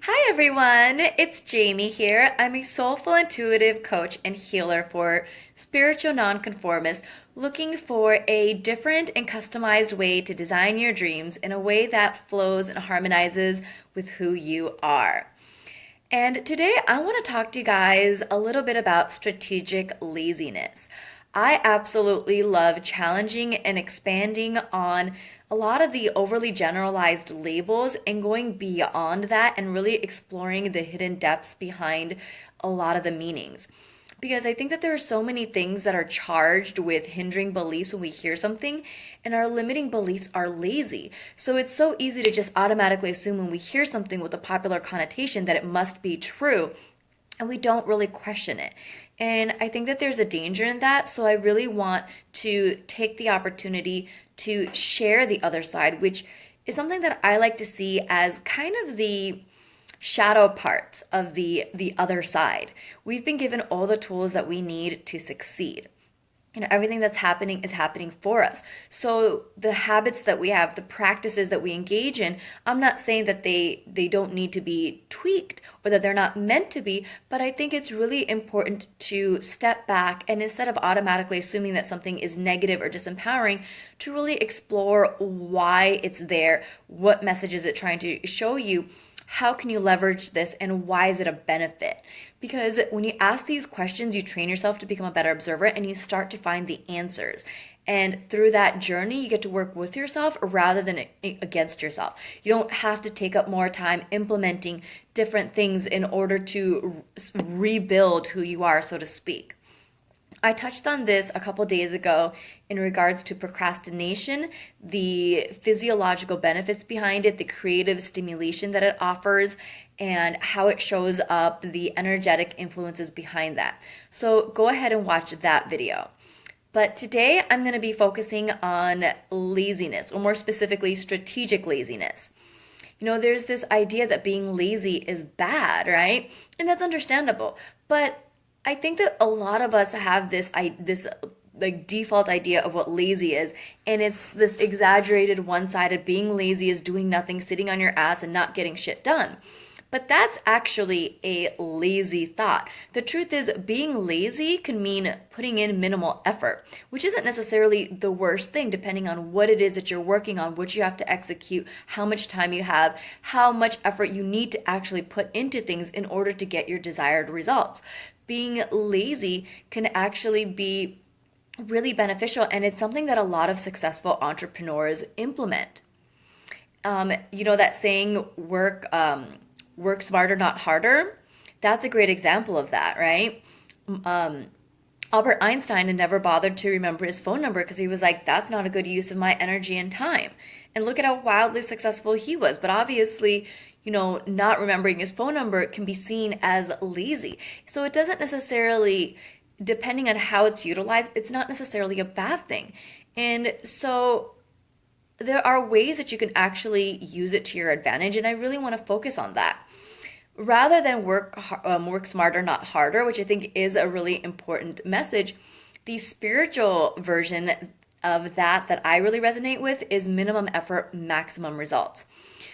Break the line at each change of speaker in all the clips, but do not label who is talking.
Hi everyone, it's Jaymie here. I'm a soulful intuitive coach and healer for spiritual nonconformists looking for a different and customized way to design your dreams in a way that flows and harmonizes with who you are. And today I want to talk to you guys a little bit about strategic laziness. I absolutely love challenging and expanding on a lot of the overly generalized labels and going beyond that and really exploring the hidden depths behind a lot of the meanings. Because I think that there are so many things that are charged with hindering beliefs when we hear something, and our limiting beliefs are lazy. So it's so easy to just automatically assume when we hear something with a popular connotation that it must be true, and we don't really question it. And I think that there's a danger in that, so I really want to take the opportunity to share the other side, which is something that I like to see as kind of the shadow parts of the other side. We've been given all the tools that we need to succeed. And everything that's happening is happening for us. So the habits that we have, the practices that we engage in, I'm not saying that they don't need to be tweaked or that they're not meant to be, but I think it's really important to step back and instead of automatically assuming that something is negative or disempowering, to really explore why it's there, what message is it trying to show you, how can you leverage this, and why is it a benefit? Because when you ask these questions, you train yourself to become a better observer and you start to find the answers. And through that journey, you get to work with yourself rather than against yourself. You don't have to take up more time implementing different things in order to rebuild who you are, so to speak. I touched on this a couple days ago in regards to procrastination, the physiological benefits behind it, the creative stimulation that it offers, and how it shows up, the energetic influences behind that. So go ahead and watch that video. But today I'm going to be focusing on laziness, or more specifically, strategic laziness. You know, there's this idea that being lazy is bad, right? And that's understandable. But I think that a lot of us have this like default idea of what lazy is, and it's this exaggerated one-sided being lazy is doing nothing, sitting on your ass and not getting shit done. But that's actually a lazy thought. The truth is, being lazy can mean putting in minimal effort, which isn't necessarily the worst thing depending on what it is that you're working on, what you have to execute, how much time you have, how much effort you need to actually put into things in order to get your desired results. Being lazy can actually be really beneficial, and it's something that a lot of successful entrepreneurs implement. You know that saying, work smarter, not harder? That's a great example of that, right? Albert Einstein had never bothered to remember his phone number because he was like, that's not a good use of my energy and time. And look at how wildly successful he was. But obviously, you know, not remembering his phone number can be seen as lazy. So it doesn't necessarily, depending on how it's utilized, it's not necessarily a bad thing. And so there are ways that you can actually use it to your advantage, and I really want to focus on that. Rather than work smarter, not harder, which I think is a really important message, the spiritual version of that I really resonate with is minimum effort, maximum results.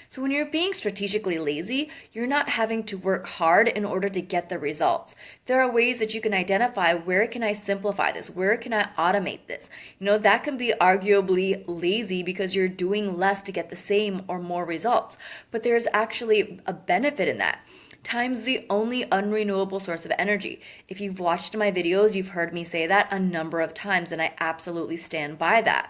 So when you're being strategically lazy, you're not having to work hard in order to get the results. There are ways that you can identify, where can I simplify this? Where can I automate this? You know, that can be arguably lazy because you're doing less to get the same or more results. But there's actually a benefit in that. Time's the only unrenewable source of energy. If you've watched my videos, you've heard me say that a number of times, and I absolutely stand by that.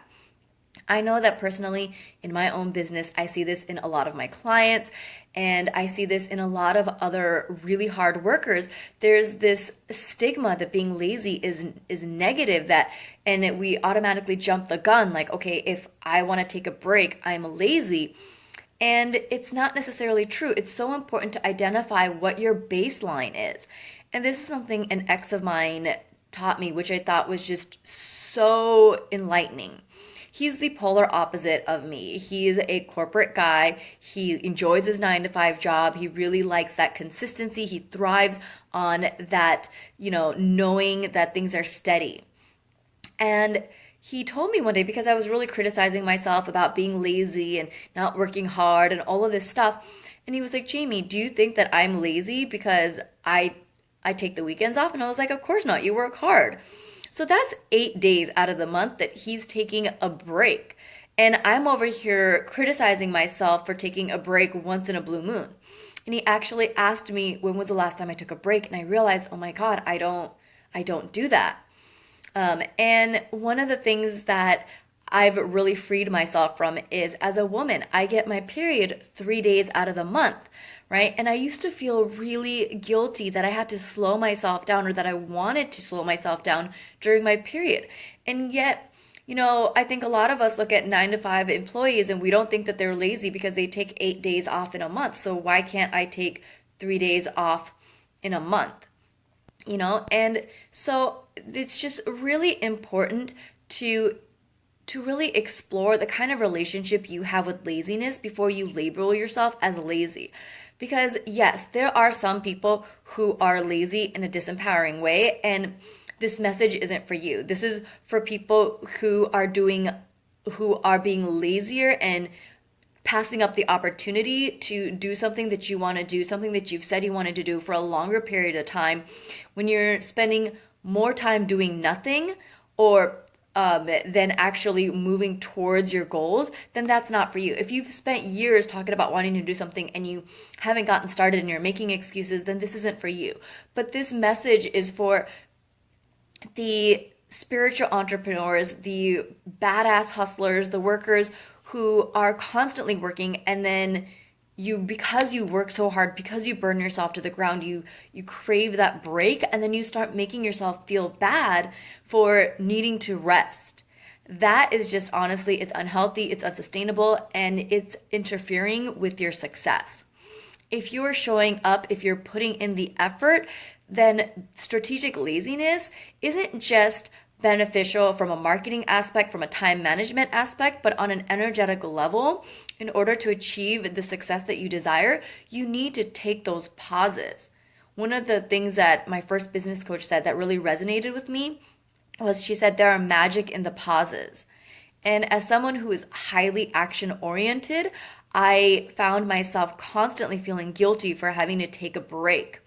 I know that personally in my own business, I see this in a lot of my clients, and I see this in a lot of other really hard workers. There's this stigma that being lazy is negative, and we automatically jump the gun like, okay, if I want to take a break, I'm lazy. And it's not necessarily true. It's so important to identify what your baseline is. And this is something an ex of mine taught me, which I thought was just so enlightening. He's the polar opposite of me. He's a corporate guy. He enjoys his 9-to-5 job. He really likes that consistency. He thrives on that, you know, knowing that things are steady. And he told me one day, because I was really criticizing myself about being lazy and not working hard and all of this stuff, And he was like, Jaymie, do you think that I'm lazy because I take the weekends off? And I was like, of course not. You work hard. So that's 8 days out of the month that he's taking a break. And I'm over here criticizing myself for taking a break once in a blue moon. And he actually asked me when was the last time I took a break, and I realized, oh my God, I don't do that. And one of the things that I've really freed myself from is as a woman, I get my period 3 days out of the month, right? And I used to feel really guilty that I had to slow myself down or that I wanted to slow myself down during my period. And yet, I think a lot of us look at 9 to 5 employees and we don't think that they're lazy because they take 8 days off in a month. So why can't I take 3 days off in a month? And so it's just really important to really explore the kind of relationship you have with laziness before you label yourself as lazy. Because yes, there are some people who are lazy in a disempowering way, and this message isn't for you. This is for people who are being lazier and passing up the opportunity to do something that you want to do, something that you've said you wanted to do for a longer period of time. When you're spending more time doing nothing or than actually moving towards your goals, then that's not for you. If you've spent years talking about wanting to do something and you haven't gotten started and you're making excuses, then this isn't for you. But this message is for the spiritual entrepreneurs, the badass hustlers, the workers who are constantly working, and then because you work so hard, because you burn yourself to the ground, you crave that break, and then you start making yourself feel bad for needing to rest. That is just, honestly, it's unhealthy, it's unsustainable, and it's interfering with your success. If you're showing up, if you're putting in the effort, then strategic laziness isn't just beneficial from a marketing aspect, from a time management aspect, but on an energetic level. In order to achieve the success that you desire, you need to take those pauses. One of the things that my first business coach said that really resonated with me was, she said, there are magic in the pauses. And as someone who is highly action oriented, I found myself constantly feeling guilty for having to take a break.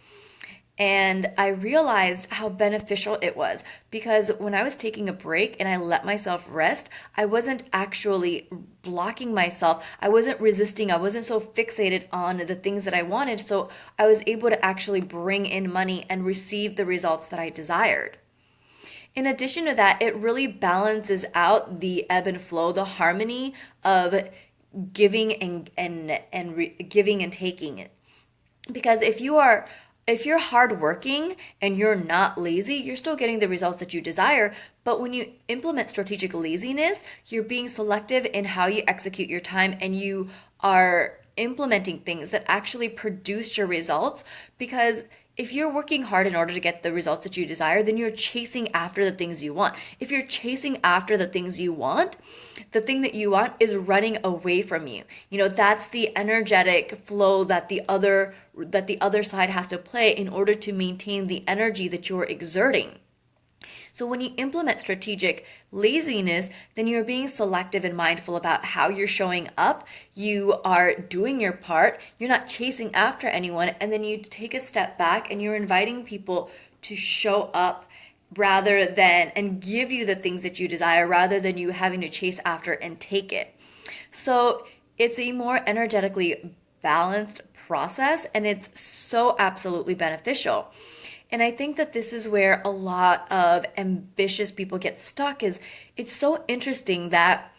And I realized how beneficial it was, because when I was taking a break and I let myself rest, I wasn't actually blocking myself. I wasn't resisting. I wasn't so fixated on the things that I wanted. So I was able to actually bring in money and receive the results that I desired. In addition to that, it really balances out the ebb and flow, the harmony of giving and giving and taking. Because if you're hardworking and you're not lazy, you're still getting the results that you desire. But when you implement strategic laziness, you're being selective in how you execute your time, and you are implementing things that actually produce your results. Because if you're working hard in order to get the results that you desire, then you're chasing after the things you want. If you're chasing after the things you want, the thing that you want is running away from you. That's the energetic flow that the other side has to play in order to maintain the energy that you're exerting. So when you implement strategic laziness, then you're being selective and mindful about how you're showing up. You are doing your part. You're not chasing after anyone. And then you take a step back and you're inviting people to show up and give you the things that you desire, rather than you having to chase after and take it. So it's a more energetically balanced process, and it's so absolutely beneficial. And I think that this is where a lot of ambitious people get stuck. Is it's so interesting that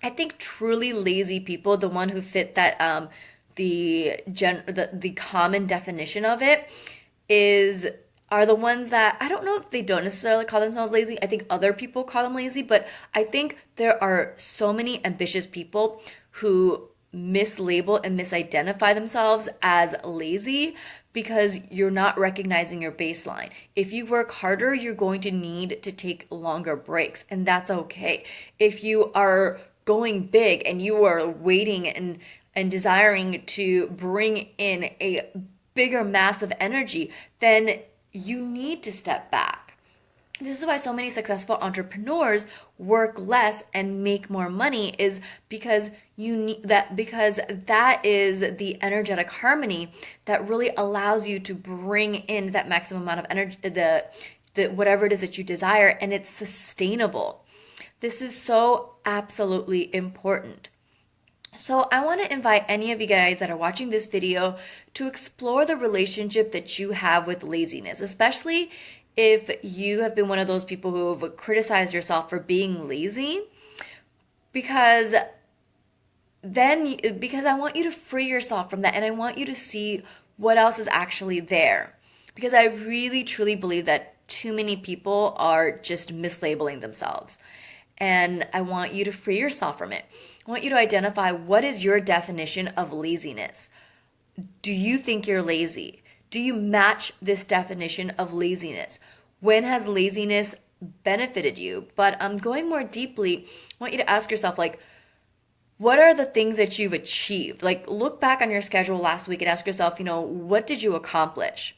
I think truly lazy people, the one who fit that the common definition of it, are the ones that, I don't know if they don't necessarily call themselves lazy. I think other people call them lazy, but I think there are so many ambitious people who mislabel and misidentify themselves as lazy because you're not recognizing your baseline. If you work harder, you're going to need to take longer breaks, and that's okay. If you are going big and you are waiting and desiring to bring in a bigger mass of energy, then you need to step back. This is why so many successful entrepreneurs work less and make more money, is because you need that, because that is the energetic harmony that really allows you to bring in that maximum amount of energy, the whatever it is that you desire, and it's sustainable. This is so absolutely important. So I want to invite any of you guys that are watching this video to explore the relationship that you have with laziness, especially if you have been one of those people who have criticized yourself for being lazy, because I want you to free yourself from that, and I want you to see what else is actually there. Because I really truly believe that too many people are just mislabeling themselves. And I want you to free yourself from it. I want you to identify, what is your definition of laziness? Do you think you're lazy? Do you match this definition of laziness? When has laziness benefited you? But going more deeply, I want you to ask yourself, like, what are the things that you've achieved? Like, look back on your schedule last week and ask yourself, what did you accomplish?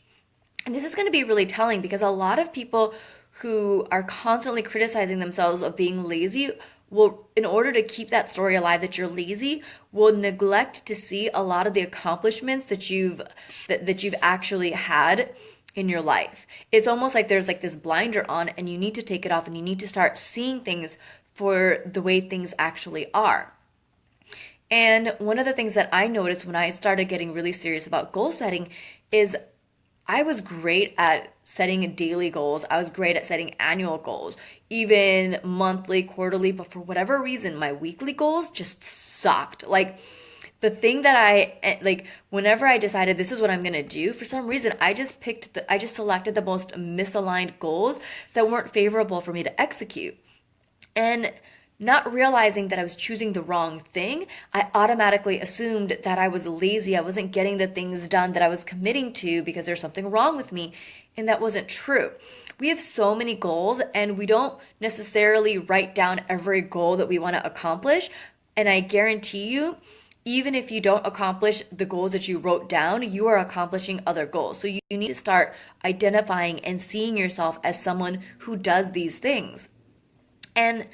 And this is going to be really telling, because a lot of people who are constantly criticizing themselves of being lazy will, in order to keep that story alive that you're lazy, will neglect to see a lot of the accomplishments that you've actually had in your life. It's almost like there's like this blinder on, and you need to take it off, and you need to start seeing things for the way things actually are. And one of the things that I noticed when I started getting really serious about goal setting is I was great at setting daily goals. I was great at setting annual goals, even monthly, quarterly, but for whatever reason, my weekly goals just sucked. Like, the thing that whenever I decided this is what I'm going to do, for some reason, I just selected the most misaligned goals that weren't favorable for me to execute. And not realizing that I was choosing the wrong thing, I automatically assumed that I was lazy. I wasn't getting the things done that I was committing to because there's something wrong with me. And that wasn't true. We have so many goals, and we don't necessarily write down every goal that we want to accomplish. And I guarantee you, even if you don't accomplish the goals that you wrote down, you are accomplishing other goals. So you need to start identifying and seeing yourself as someone who does these things. And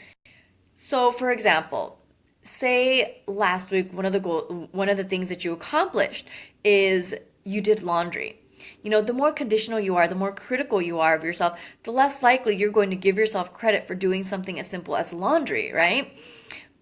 so, for example, say last week one of the things that you accomplished is you did laundry. The more conditional you are, the more critical you are of yourself, the less likely you're going to give yourself credit for doing something as simple as laundry, right?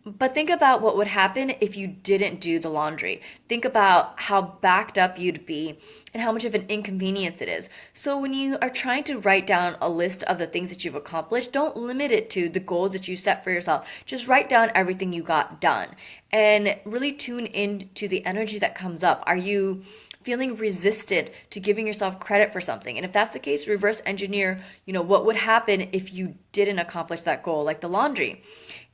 But think about what would happen if you didn't do the laundry. Think about how backed up you'd be and how much of an inconvenience it is. So when you are trying to write down a list of the things that you've accomplished, don't limit it to the goals that you set for yourself. Just write down everything you got done and really tune in to the energy that comes up. Are you feeling resistant to giving yourself credit for something? And if that's the case, reverse engineer, what would happen if you didn't accomplish that goal, like the laundry.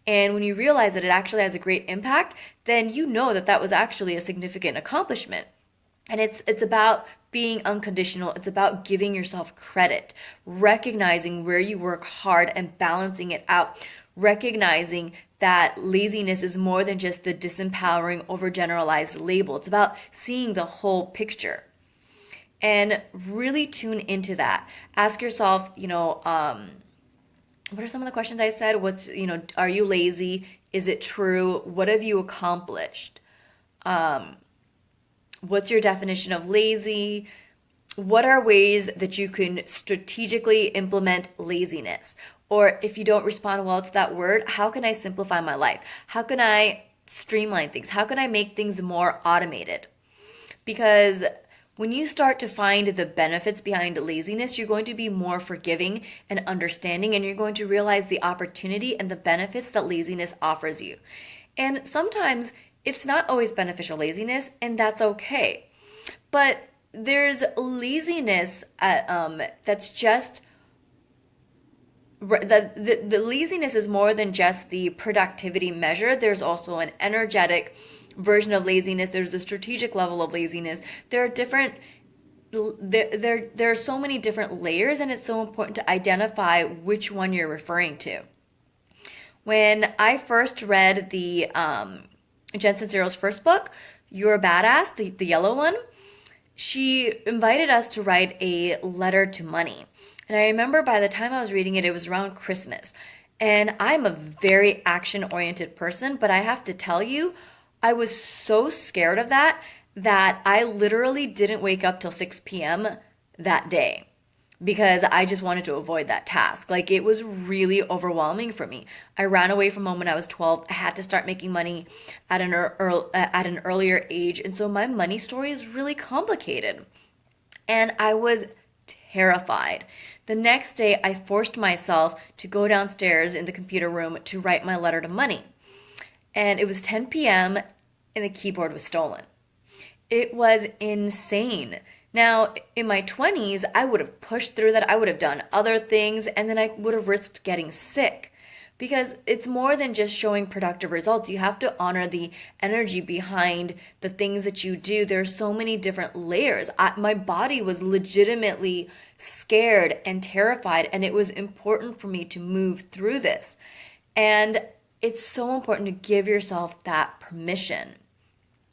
And when you realize that it actually has a great impact, then you know that that was actually a significant accomplishment. And it's about being unconditional. It's about giving yourself credit, recognizing where you work hard and balancing it out, recognizing that laziness is more than just the disempowering, overgeneralized label. It's about seeing the whole picture. And really tune into that. Ask yourself, what are some of the questions I said? Are you lazy? Is it true? What have you accomplished? What's your definition of lazy? What are ways that you can strategically implement laziness? Or if you don't respond well to that word, how can I simplify my life? How can I streamline things? How can I make things more automated? Because when you start to find the benefits behind laziness, you're going to be more forgiving and understanding, and you're going to realize the opportunity and the benefits that laziness offers you. And sometimes it's not always beneficial laziness, and that's okay. But there's laziness that's just the laziness is more than just the productivity measure. There's also an energetic version of laziness. There's a strategic level of laziness. There are so many different layers, and it's so important to identify which one you're referring to. When I first read the Jen Sincero's first book, You're a Badass, the yellow one, she invited us to write a letter to money. And I remember by the time I was reading it, it was around Christmas. And I'm a very action-oriented person, but I have to tell you, I was so scared of that I literally didn't wake up till 6 p.m. that day because I just wanted to avoid that task. Like it was really overwhelming for me. I ran away from home when I was 12. I had to start making money at an earlier age, and so my money story is really complicated. And I was terrified. The next day, I forced myself to go downstairs in the computer room to write my letter to money. And it was 10 p.m. and the keyboard was stolen. It was insane. Now, in my 20s, I would have pushed through that. I would have done other things, and then I would have risked getting sick. Because it's more than just showing productive results. You have to honor the energy behind the things that you do. There are so many different layers. My body was legitimately scared and terrified, and it was important for me to move through this. And it's so important to give yourself that permission.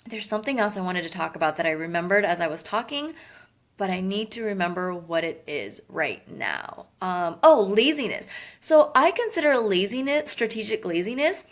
There's something else I wanted to talk about that I remembered as I was talking, but I need to remember what it is right now. Laziness. So I consider laziness, strategic laziness,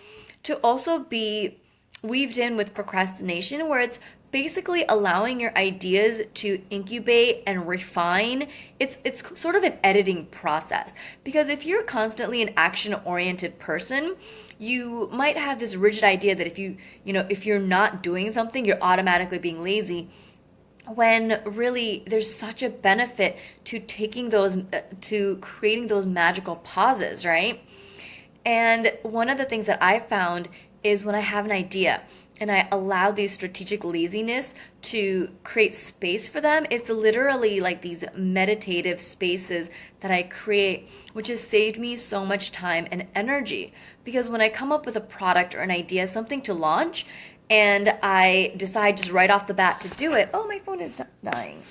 to also be weaved in with procrastination, where it's basically allowing your ideas to incubate and refine. It's sort of an editing process, because if you're constantly an action-oriented person, you might have this rigid idea that if you're not doing something, you're automatically being lazy, when really there's such a benefit to to creating those magical pauses, right? And one of the things that I found is when I have an idea and I allow these strategic laziness to create space for them, it's literally like these meditative spaces that I create, which has saved me so much time and energy. Because when I come up with a product or an idea, something to launch, and I decide just right off the bat to do it, oh, my phone is dying.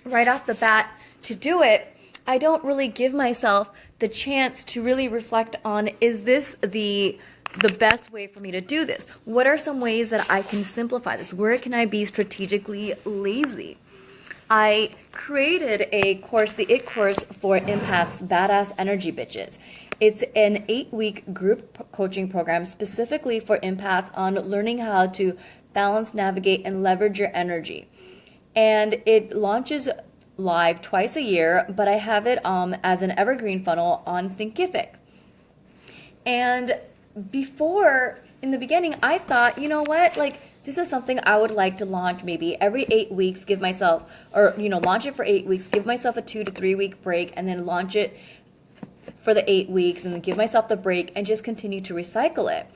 Right off the bat to do it, I don't really give myself the chance to really reflect on, is this the best way for me to do this? What are some ways that I can simplify this? Where can I be strategically lazy? I created a course, the IT course for empaths, Badass Energy Bitches. It's an 8-week group coaching program specifically for empaths on learning how to balance, navigate, and leverage your energy. And it launches live twice a year, but I have it as an evergreen funnel on Thinkific. And in the beginning, I thought, you know what, like, this is something I would like to launch maybe every 8 weeks, launch it for 8 weeks, give myself a 2 to 3 week break, and then launch it for the 8 weeks, and then give myself the break and just continue to recycle it.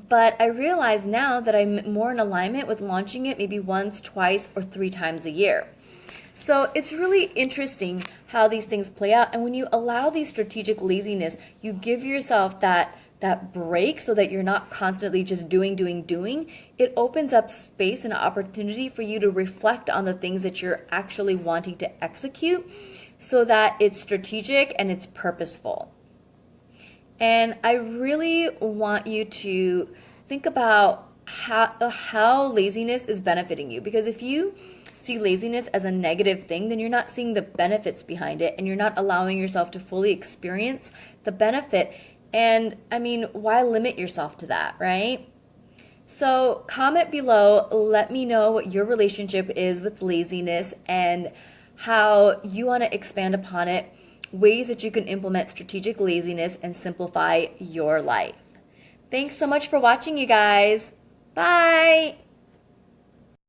But I realize now that I'm more in alignment with launching it maybe once, twice, or 3 times a year. So it's really interesting how these things play out. And when you allow these strategic laziness, you give yourself that break so that you're not constantly just doing. It opens up space and opportunity for you to reflect on the things that you're actually wanting to execute, so that it's strategic and it's purposeful. And I really want you to think about how laziness is benefiting you. Because if you see laziness as a negative thing, then you're not seeing the benefits behind it, and you're not allowing yourself to fully experience the benefit. And I mean, why limit yourself to that, right? So comment below, let me know what your relationship is with laziness and how you want to expand upon it, ways that you can implement strategic laziness and simplify your life. Thanks so much for watching, you guys. Bye!